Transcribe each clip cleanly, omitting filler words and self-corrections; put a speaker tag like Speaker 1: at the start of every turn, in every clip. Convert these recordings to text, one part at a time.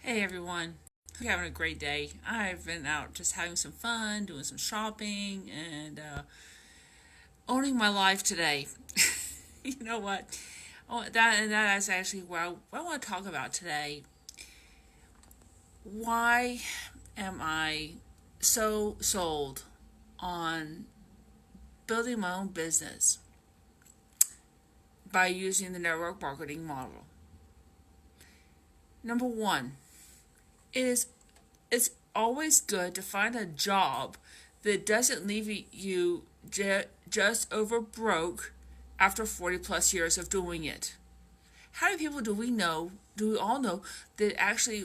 Speaker 1: Hey everyone, hope you're having a great day. I've been out just having some fun, doing some shopping, and owning my life today. You know what? Oh, that is actually what I want to talk about today. Why am I so sold on building my own business by using the network marketing model? Number one, it is it's always good to find a job that doesn't leave you just over broke after 40 plus years of doing it. How many people do we all know, that actually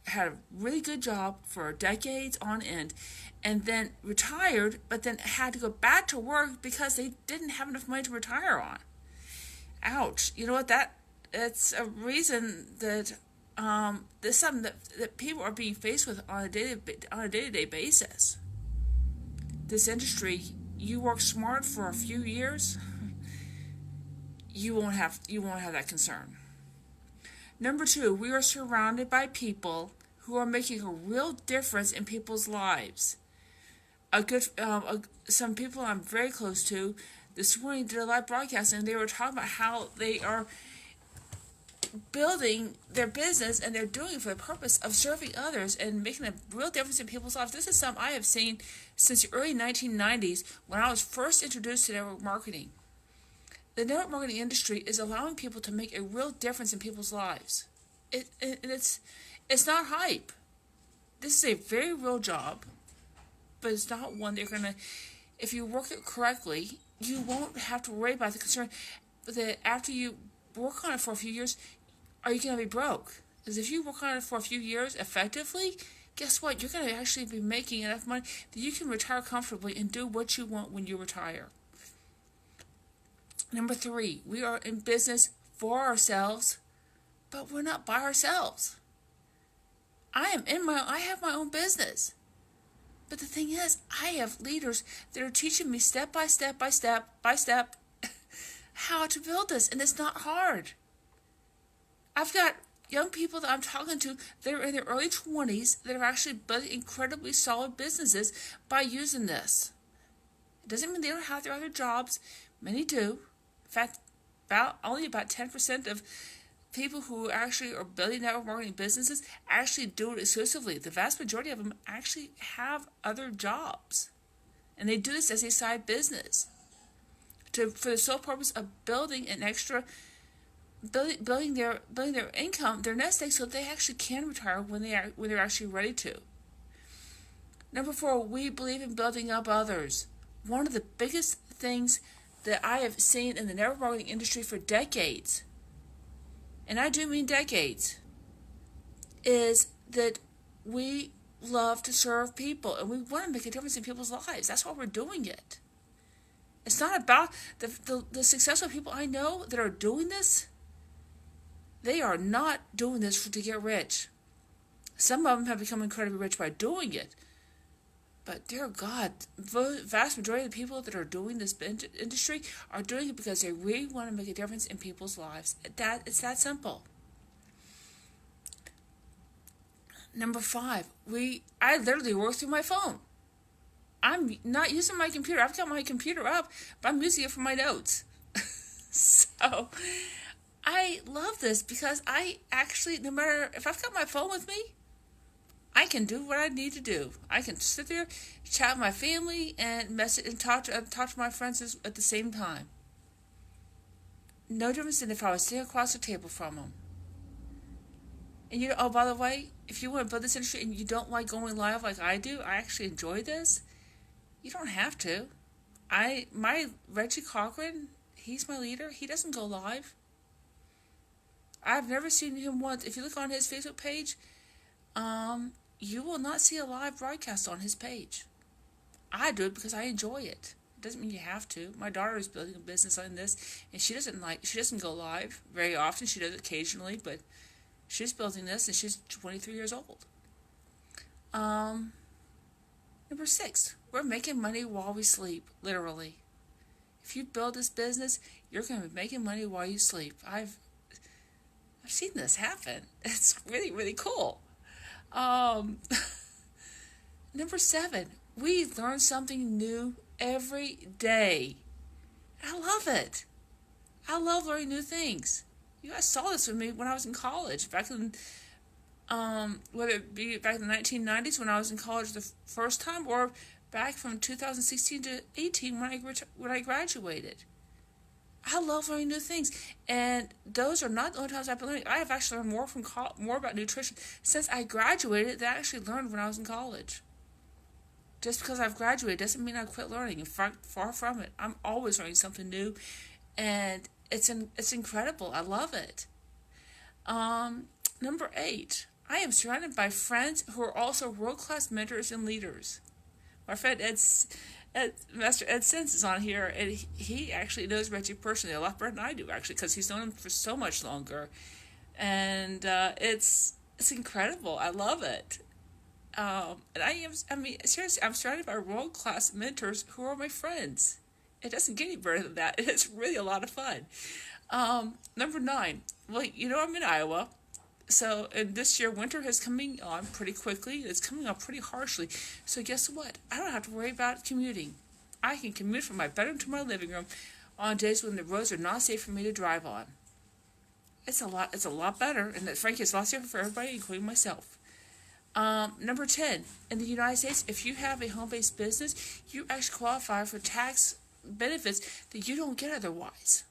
Speaker 1: had a really good job for decades on end and then retired, but then had to go back to work because they didn't have enough money to retire on? Ouch. You know what? That's a reason that there's something that people are being faced with on a day-to-day basis. This industry, you work smart for a few years, you won't have that concern. Number two, we are surrounded by people who are making a real difference in people's lives. Some people I'm very close to this morning did a live broadcast, and they were talking about how they are building their business, and they're doing it for the purpose of serving others and making a real difference in people's lives. This is something I have seen since the early 1990s when I was first introduced to network marketing. The network marketing industry is allowing people to make a real difference in people's lives. It's not hype. This is a very real job, but it's not one they're gonna. If you work it correctly, you won't have to worry about the concern that after you work on it for a few years, are you going to be broke? Because if you work on it for a few years effectively, guess what? You're going to actually be making enough money that you can retire comfortably and do what you want when you retire. Number three, we are in business for ourselves, but we're not by ourselves. I have my own business. But the thing is, I have leaders that are teaching me step by step how to build this, and it's not hard. I've got young people that I'm talking to that are in their early 20s that are actually building incredibly solid businesses by using this. It doesn't mean they don't have their other jobs. Many do. In fact, only about 10% of people who actually are building network marketing businesses actually do it exclusively. The vast majority of them actually have other jobs, and they do this as a side business for the sole purpose of building an extra, building their income, their nest egg, so that they actually can retire when they're actually ready to. Number four, we believe in building up others. One of the biggest things that I have seen in the network marketing industry for decades, and I do mean decades, is that we love to serve people and we want to make a difference in people's lives. That's why we're doing it. It's not about the successful people I know that are doing this. They are not doing this to get rich. Some of them have become incredibly rich by doing it. But dear God, the vast majority of the people that are doing this industry are doing it because they really want to make a difference in people's lives. It's that simple. Number five, I literally work through my phone. I'm not using my computer. I've got my computer up, but I'm using it for my notes. So I love this because I actually, no matter if I've got my phone with me, I can do what I need to do. I can sit there, chat with my family, and message and talk to my friends at the same time. No difference than if I was sitting across the table from them. And oh, by the way, if you want to build this industry and you don't like going live like I do, I actually enjoy this. You don't have to. My Reggie Cochran, he's my leader. He doesn't go live. I've never seen him once. If you look on his Facebook page, you will not see a live broadcast on his page. I do it because I enjoy it. It doesn't mean you have to. My daughter is building a business on this, and she doesn't go live very often. She does it occasionally, but she's building this, and she's 23 years old. Number six, we're making money while we sleep, literally. If you build this business, you're going to be making money while you sleep. I've seen this happen. It's really, really cool. Um, Number 7, we learn something new every day. I love it. I love learning new things. You guys saw this with me when I was in college, back in whether it be back in the 1990s when I was in college the first time, or back from 2016 to 18 when I graduated. I love learning new things, and those are not the only times I've been learning. I have actually learned more about nutrition since I graduated than I actually learned when I was in college. Just because I've graduated doesn't mean I quit learning. In fact, far from it. I'm always learning something new, and it's incredible. I love it. Number 8, I am surrounded by friends who are also world-class mentors and leaders. My friend Master Ed Sense is on here, and he actually knows Reggie personally a lot better than I do, actually, because he's known him for so much longer, and it's incredible. I love it. And seriously, I'm surrounded by world-class mentors who are my friends. It doesn't get any better than that. It's really a lot of fun. Number 9, well, I'm in Iowa. So, and this year, winter is coming on pretty quickly. It's coming on pretty harshly. So, guess what? I don't have to worry about commuting. I can commute from my bedroom to my living room on days when the roads are not safe for me to drive on. It's a lot better, and frankly, it's a lot safer for everybody, including myself. Number 10, in the United States, if you have a home-based business, you actually qualify for tax benefits that you don't get otherwise,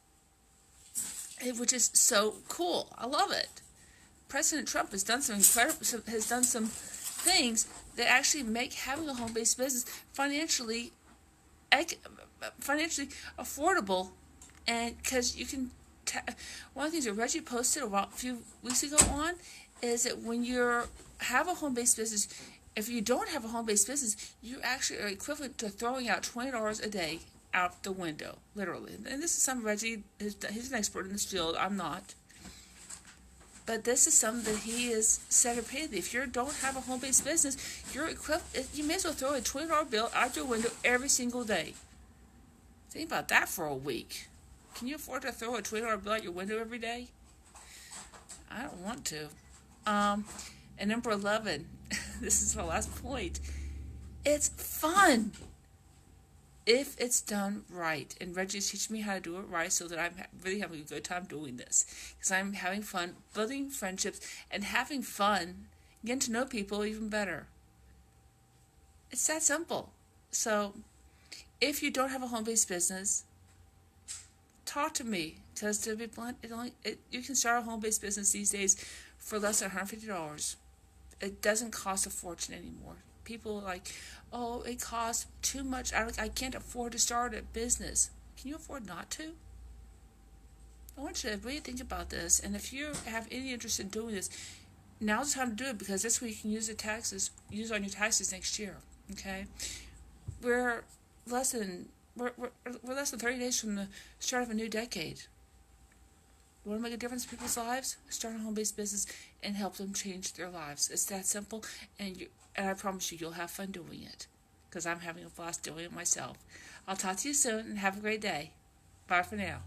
Speaker 1: which is so cool. I love it. President Trump has done some things that actually make having a home-based business financially affordable, and because you can. One of the things that Reggie posted a few weeks ago is that when you have a home-based business, if you don't have a home-based business, you actually are equivalent to throwing out $20 a day out the window, literally. And this is something Reggie, he's an expert in this field. I'm not. But this is something that he has said repeatedly. If you don't have a home-based business, you may as well throw a $20 bill out your window every single day. Think about that for a week. Can you afford to throw a $20 bill out your window every day? I don't want to. And number 11, this is my last point. It's fun if it's done right. And Reggie's teaching me how to do it right so that I'm really having a good time doing this. Because I'm having fun building friendships and having fun getting to know people even better. It's that simple. So, if you don't have a home-based business, talk to me. Because to be blunt, you can start a home-based business these days for less than $150. It doesn't cost a fortune anymore. People are like, oh, it costs too much. I can't afford to start a business. Can you afford not to? I want you to really think about this. And if you have any interest in doing this, now's the time to do it, because this way you can use on your taxes next year. Okay? We're less than 30 days from the start of a new decade. Want to make a difference in people's lives? Start a home-based business and help them change their lives. It's that simple, and I promise you'll have fun doing it, because I'm having a blast doing it myself. I'll talk to you soon, and have a great day. Bye for now.